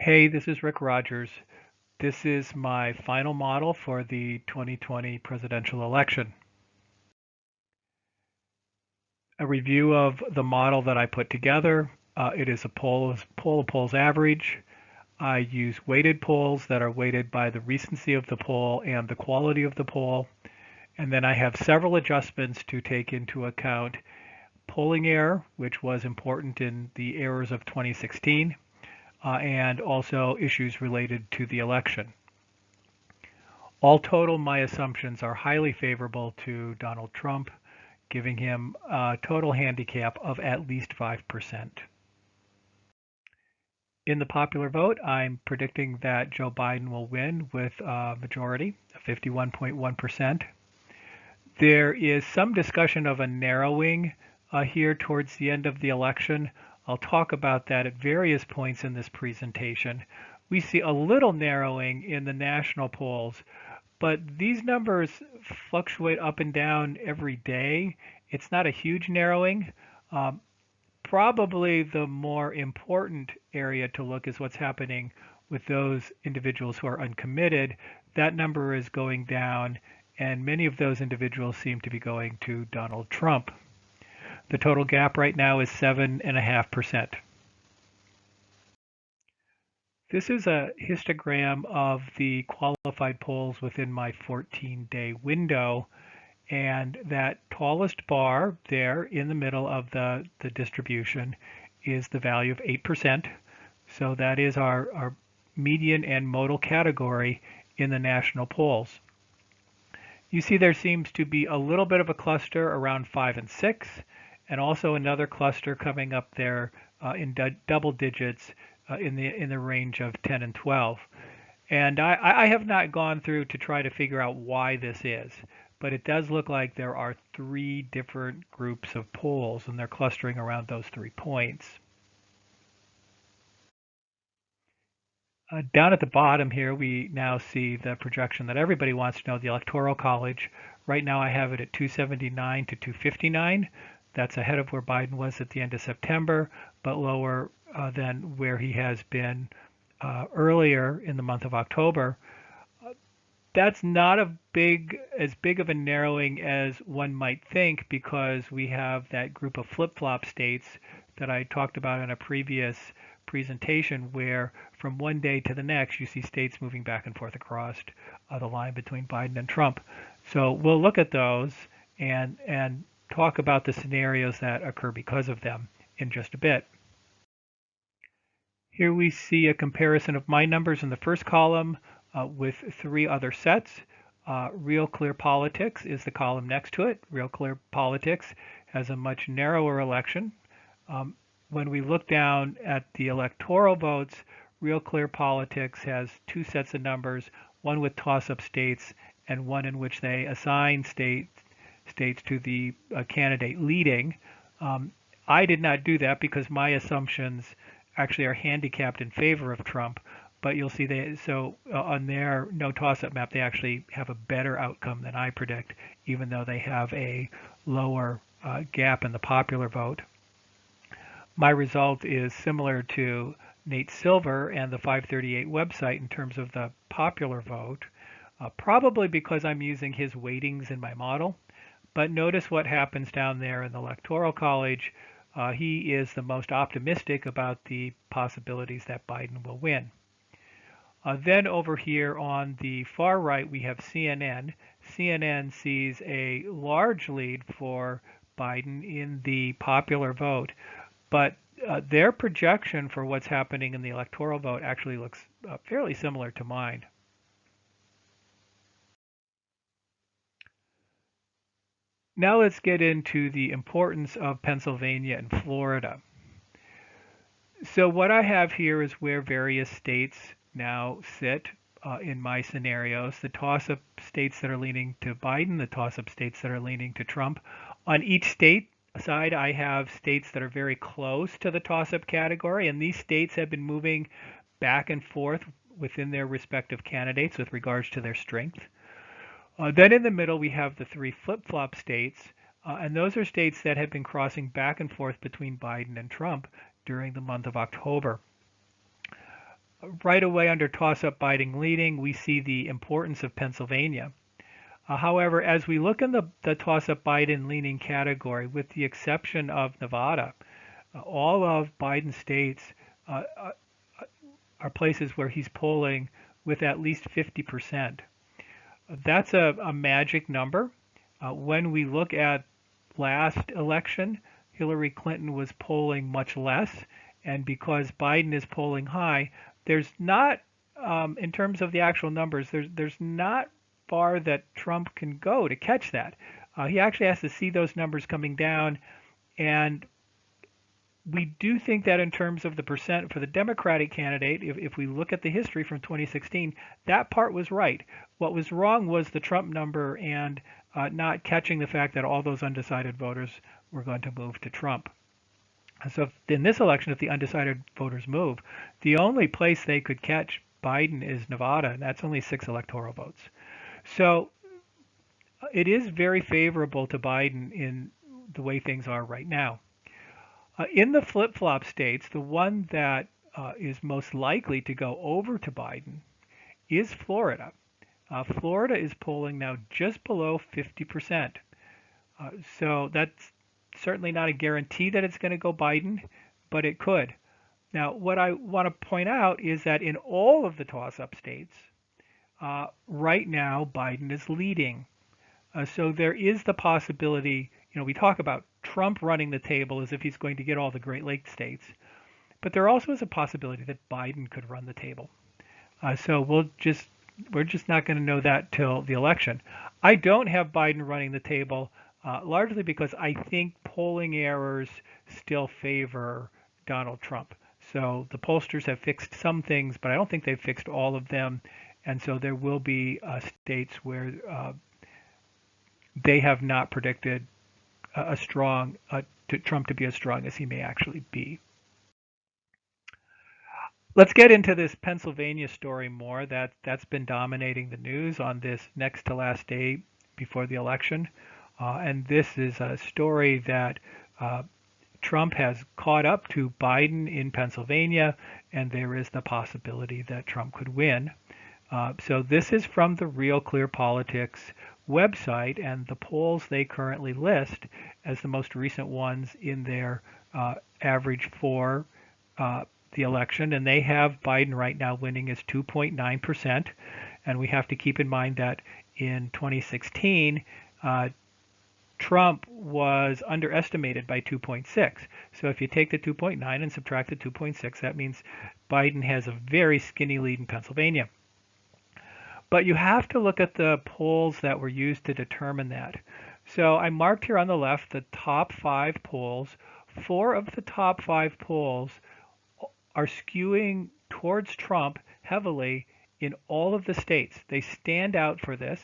Hey, this is Rick Rogers. This is my final model for the 2020 presidential election. A review of the model that I put together. It is a poll average. I use weighted polls that are weighted by the recency of the poll and the quality of the poll. And then I have several adjustments to take into account polling error, which was important in the errors of 2016, and also issues related to the election. All total, my assumptions are highly favorable to Donald Trump, giving him a total handicap of at least 5%. In the popular vote, I'm predicting that Joe Biden will win with a majority, 51.1%. There is some discussion of a narrowing here towards the end of the election. I'll talk about that at various points in this presentation. We see a little narrowing in the national polls, but these numbers fluctuate up and down every day. It's not a huge narrowing. Um, Probably the more important area to look is what's happening with those individuals who are uncommitted. That number is going down, and many of those individuals seem to be going to Donald Trump. The total gap right now is 7.5%. This is a histogram of the qualified polls within my 14-day window. And that tallest bar there in the middle of the distribution is the value of 8%. So that is our median and modal category in the national polls. You see there seems to be a little bit of a cluster around 5 and 6, and also another cluster coming up there in double digits in the range of 10 and 12. And I have not gone through to try to figure out why this is, but it does look like there are three different groups of polls, and they're clustering around those 3 points. Down at the bottom here, we now see the projection that everybody wants to know, the Electoral College. Right now I have it at 279 to 259. That's ahead of where Biden was at the end of September, but lower than where he has been earlier in the month of October. That's not as big of a narrowing as one might think, because we have that group of flip-flop states that I talked about in a previous presentation, where from one day to the next you see states moving back and forth across the line between Biden and Trump. So we'll look at those and talk about the scenarios that occur because of them in just a bit. Here we see a comparison of my numbers in the first column with three other sets. Real Clear Politics is the column next to it. Real Clear Politics has a much narrower election. When we look down at the electoral votes, Real Clear Politics has two sets of numbers, one with toss-up states and one in which they assign states to the candidate leading. I did not do that because my assumptions actually are handicapped in favor of Trump. But you'll see on their no toss-up map, they actually have a better outcome than I predict, even though they have a lower gap in the popular vote. My result is similar to Nate Silver and the 538 website in terms of the popular vote, probably because I'm using his weightings in my model. But notice what happens down there in the Electoral College. He is the most optimistic about the possibilities that Biden will win. Then over here on the far right, we have CNN. CNN sees a large lead for Biden in the popular vote, but their projection for what's happening in the electoral vote actually looks fairly similar to mine. Now let's get into the importance of Pennsylvania and Florida. So what I have here is where various states now sit in my scenarios. The toss-up states that are leaning to Biden, the toss-up states that are leaning to Trump. On each state side, I have states that are very close to the toss-up category, and these states have been moving back and forth within their respective candidates with regards to their strength. Then in the middle, we have the three flip-flop states, and those are states that have been crossing back and forth between Biden and Trump during the month of October. Right away under toss-up Biden leading, we see the importance of Pennsylvania. However, as we look in the toss-up Biden leaning category, with the exception of Nevada, all of Biden's states uh, uh, are places where he's polling with at least 50%. That's a magic number. When we look at last election, Hillary Clinton was polling much less, and because Biden is polling high, there's not, in terms of the actual numbers, there's not far that Trump can go to catch that. He actually has to see those numbers coming down, and we do think that in terms of the percent for the Democratic candidate, if we look at the history from 2016, that part was right. What was wrong was the Trump number and not catching the fact that all those undecided voters were going to move to Trump. So in this election, if the undecided voters move, the only place they could catch Biden is Nevada, and that's only 6 electoral votes. So it is very favorable to Biden in the way things are right now. In the flip-flop states, the one that is most likely to go over to Biden is Florida. Florida is polling now just below 50%. So that's certainly not a guarantee that it's going to go Biden, but it could. Now, what I want to point out is that in all of the toss-up states, right now Biden is leading. So there is the possibility, we talk about Trump running the table as if he's going to get all the Great Lakes states, but there also is a possibility that Biden could run the table. So we're just not going to know that till the election. I don't have Biden running the table, largely because I think polling errors still favor Donald Trump. So the pollsters have fixed some things, but I don't think they've fixed all of them. And so there will be states where they have not predicted Trump to be as strong as he may actually be. Let's get into this Pennsylvania story more. That's been dominating the news on this next to last day before the election. And this is a story that Trump has caught up to Biden in Pennsylvania, and there is the possibility that Trump could win. So this is from the Real Clear Politics website, and the polls they currently list as the most recent ones in their average for the election, and they have Biden right now winning as 2.9%, and we have to keep in mind that in 2016, Trump was underestimated by 2.6. So if you take the 2.9 and subtract the 2.6, that means Biden has a very skinny lead in Pennsylvania. But you have to look at the polls that were used to determine that. So I marked here on the left the top 5 polls. 4 of the top 5 polls are skewing towards Trump heavily in all of the states. They stand out for this.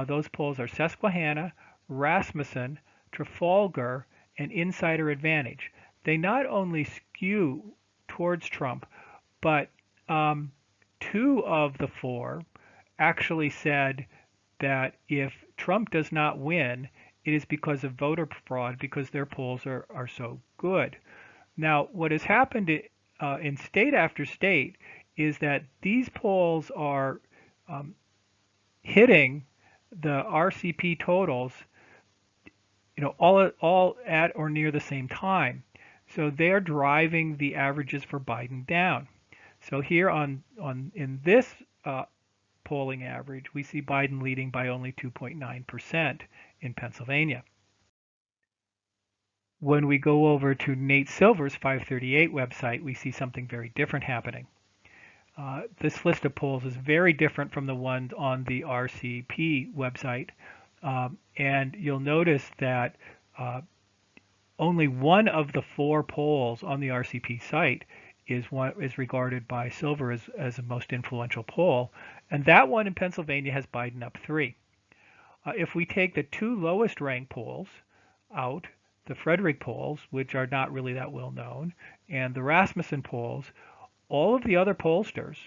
Those polls are Susquehanna, Rasmussen, Trafalgar, and Insider Advantage. They not only skew towards Trump, but 2 of the 4 actually said that if Trump does not win, it is because of voter fraud, because their polls are so good. Now, what has happened in state after state is that these polls are hitting the RCP totals, all at or near the same time. So they are driving the averages for Biden down. So here in this polling average, we see Biden leading by only 2.9% in Pennsylvania. When we go over to Nate Silver's 538 website, we see something very different happening. This list of polls is very different from the ones on the RCP website. And you'll notice that only one of the 4 polls on the RCP site is regarded by Silver as the most influential poll, and that one in Pennsylvania has Biden up 3. If we take the 2 lowest ranked polls out, the Frederick polls, which are not really that well known, and the Rasmussen polls, all of the other pollsters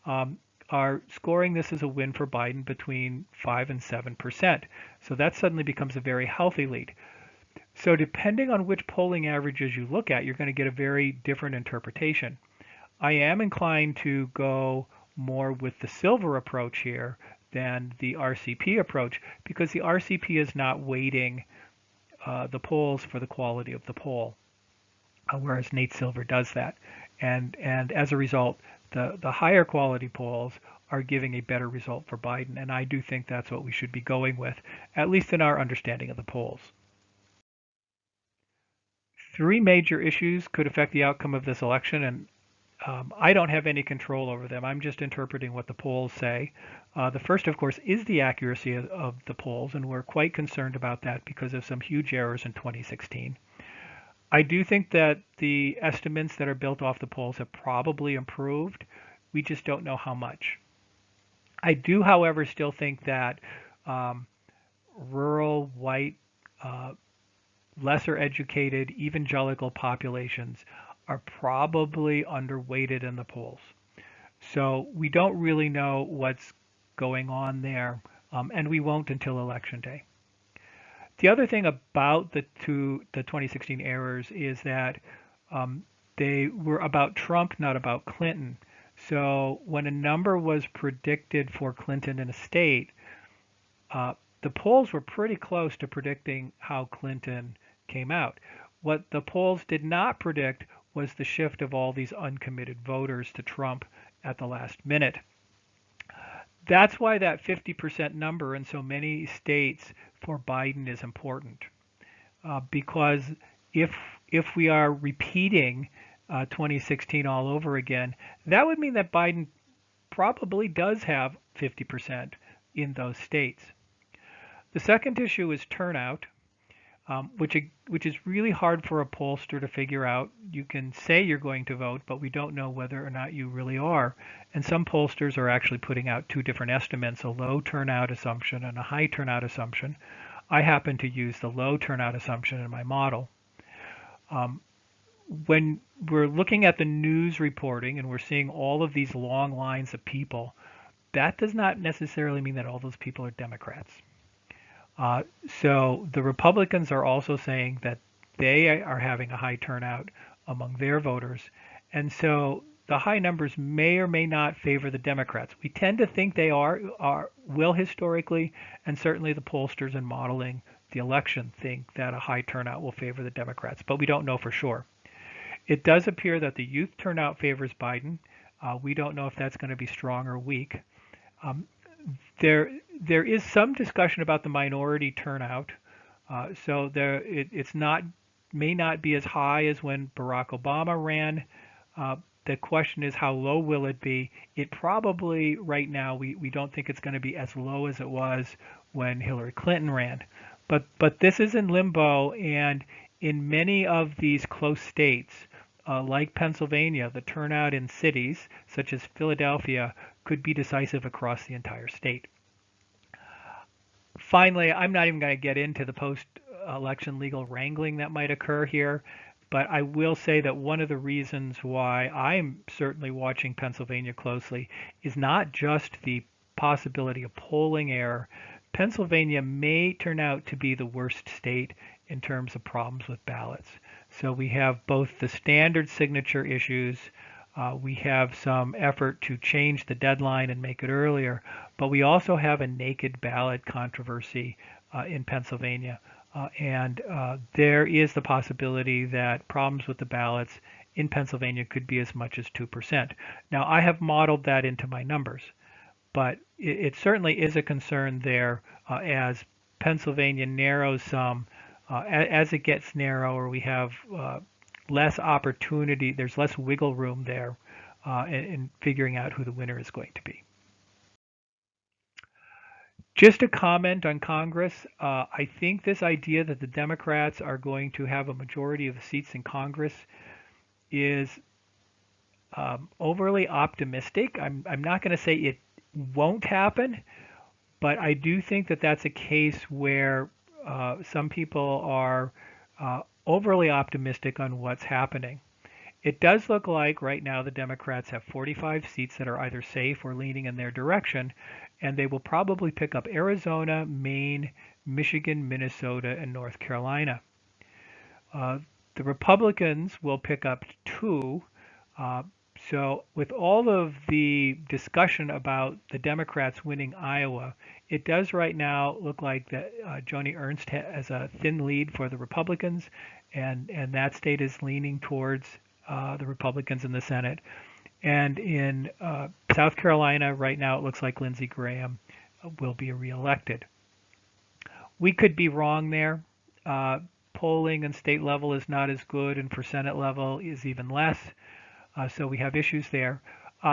are scoring this as a win for Biden between 5 and 7%. So that suddenly becomes a very healthy lead. So depending on which polling averages you look at, you're going to get a very different interpretation. I am inclined to go more with the silver approach here than the RCP approach because the RCP is not weighting the polls for the quality of the poll, whereas Nate Silver does that. And as a result, the higher quality polls are giving a better result for Biden, and I do think that's what we should be going with, at least in our understanding of the polls. Three major issues could affect the outcome of this election, and I don't have any control over them. I'm just interpreting what the polls say. The first, of course, is the accuracy of the polls, and we're quite concerned about that because of some huge errors in 2016. I do think that the estimates that are built off the polls have probably improved. We just don't know how much. I do, however, still think that um, rural, white, uh, lesser educated, evangelical populations are probably underweighted in the polls. So we don't really know what's going on there, and we won't until Election Day. The other thing about the 2016 errors is that um, they were about Trump, not about Clinton. So when a number was predicted for Clinton in a state, uh, the polls were pretty close to predicting how Clinton came out. What the polls did not predict was the shift of all these uncommitted voters to Trump at the last minute. That's why that 50% number in so many states for Biden is important, because if if we are repeating 2016 all over again, that would mean that Biden probably does have 50% in those states. The second issue is turnout, which is really hard for a pollster to figure out. You can say you're going to vote, but we don't know whether or not you really are. And some pollsters are actually putting out two different estimates, a low turnout assumption and a high turnout assumption. I happen to use the low turnout assumption in my model. Um, when we're looking at the news reporting and we're seeing all of these long lines of people, that does not necessarily mean that all those people are Democrats. So the Republicans are also saying that they are having a high turnout among their voters. And so the high numbers may or may not favor the Democrats. We tend to think they will historically, and certainly the pollsters and modeling the election think that a high turnout will favor the Democrats, but we don't know for sure. It does appear that the youth turnout favors Biden. We don't know if that's going to be strong or weak. Um, there is some discussion about the minority turnout. So it's not may not be as high as when Barack Obama ran. The question is how low will it be? It probably right now we don't think it's going to be as low as it was when Hillary Clinton ran. But this is in limbo, and in many of these close states, like Pennsylvania, the turnout in cities such as Philadelphia could be decisive across the entire state. Finally, I'm not even going to get into the post-election legal wrangling that might occur here, but I will say that one of the reasons why I'm certainly watching Pennsylvania closely is not just the possibility of polling error. Pennsylvania may turn out to be the worst state in terms of problems with ballots. So we have both the standard signature issues, we have some effort to change the deadline and make it earlier, but we also have a naked ballot controversy in Pennsylvania. And there is the possibility that problems with the ballots in Pennsylvania could be as much as 2%. Now, I have modeled that into my numbers, but it certainly is a concern there as Pennsylvania narrows some. As it gets narrower, we have less opportunity, there's less wiggle room there in figuring out who the winner is going to be. Just a comment on Congress. I think this idea that the Democrats are going to have a majority of the seats in Congress is overly optimistic. I'm not going to say it won't happen, but I do think that that's a case where some people are overly optimistic on what's happening. It does look like right now the Democrats have 45 seats that are either safe or leaning in their direction, and they will probably pick up Arizona, Maine, Michigan, Minnesota, and North Carolina. Uh, the Republicans will pick up two, uh, So, with all of the discussion about the Democrats winning Iowa, it does right now look like that Joni Ernst has a thin lead for the Republicans, and that state is leaning towards the Republicans in the Senate. And in South Carolina, right now, it looks like Lindsey Graham will be reelected. We could be wrong there. Uh, Polling and state level is not as good, and for Senate level is even less. So we have issues there.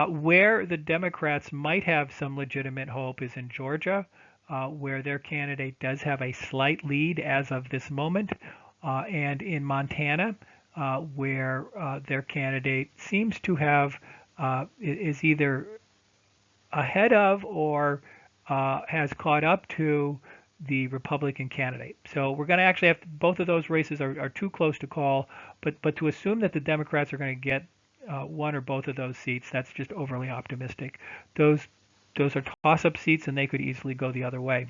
Where the Democrats might have some legitimate hope is in Georgia, where their candidate does have a slight lead as of this moment, and in Montana, where their candidate seems to have is either ahead of or has caught up to the Republican candidate. So we're going to actually have both of those races are too close to call, but to assume that the Democrats are going to get one or both of those seats, that's just overly optimistic. Those are toss-up seats, and they could easily go the other way.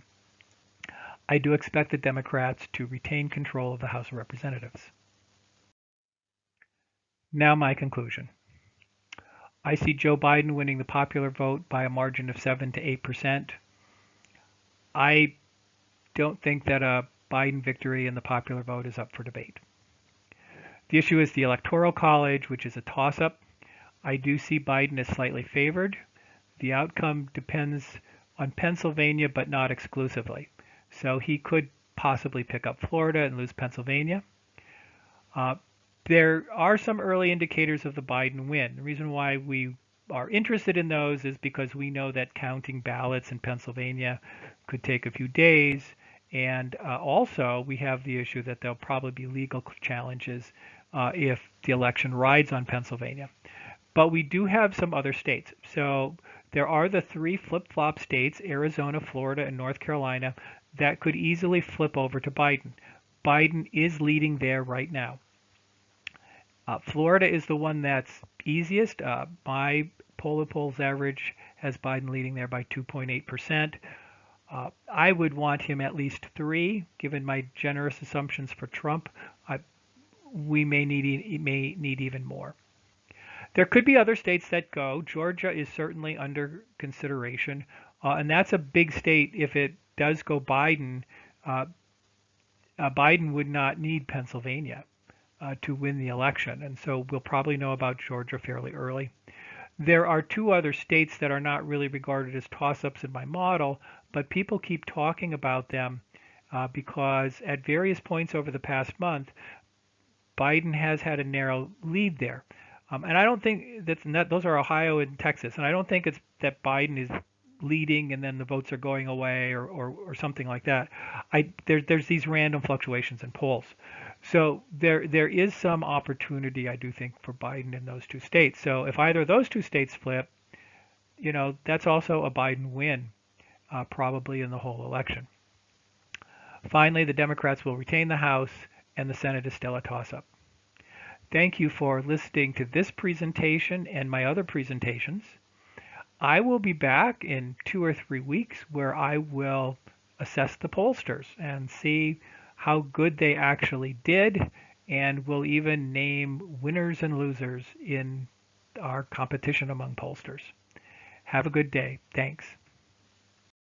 I do expect the Democrats to retain control of the House of Representatives. Now my conclusion. I see Joe Biden winning the popular vote by a margin of 7 to 8%. I don't think that a Biden victory in the popular vote is up for debate. The issue is the Electoral College, which is a toss-up. I do see Biden as slightly favored. The outcome depends on Pennsylvania, but not exclusively. So he could possibly pick up Florida and lose Pennsylvania. There are some early indicators of the Biden win. The reason why we are interested in those is because we know that counting ballots in Pennsylvania could take a few days. And also, we have the issue that there'll probably be legal challenges if the election rides on Pennsylvania. But we do have some other states. So there are the three flip-flop states, Arizona, Florida, and North Carolina, that could easily flip over to Biden. Biden is leading there right now. Florida is the one that's easiest. My polls average has Biden leading there by 2.8%. I would want him at least 3, given my generous assumptions for Trump. We may need even more. There could be other states that go. Georgia is certainly under consideration, and that's a big state. If it does go Biden, Biden would not need Pennsylvania to win the election, and so we'll probably know about Georgia fairly early. There are 2 other states that are not really regarded as toss-ups in my model, but people keep talking about them because at various points over the past month, Biden has had a narrow lead there. And I don't think those are Ohio and Texas, and I don't think it's that Biden is leading and then the votes are going away or something like that. There's these random fluctuations in polls. So there is some opportunity, I do think, for Biden in those 2 states. So if either of those 2 states flip, that's also a Biden win, probably in the whole election. Finally, the Democrats will retain the House, and the Senate is still a toss-up. Thank you for listening to this presentation and my other presentations. I will be back in 2 or 3 weeks where I will assess the pollsters and see how good they actually did, and we'll even name winners and losers in our competition among pollsters. Have a good day. Thanks.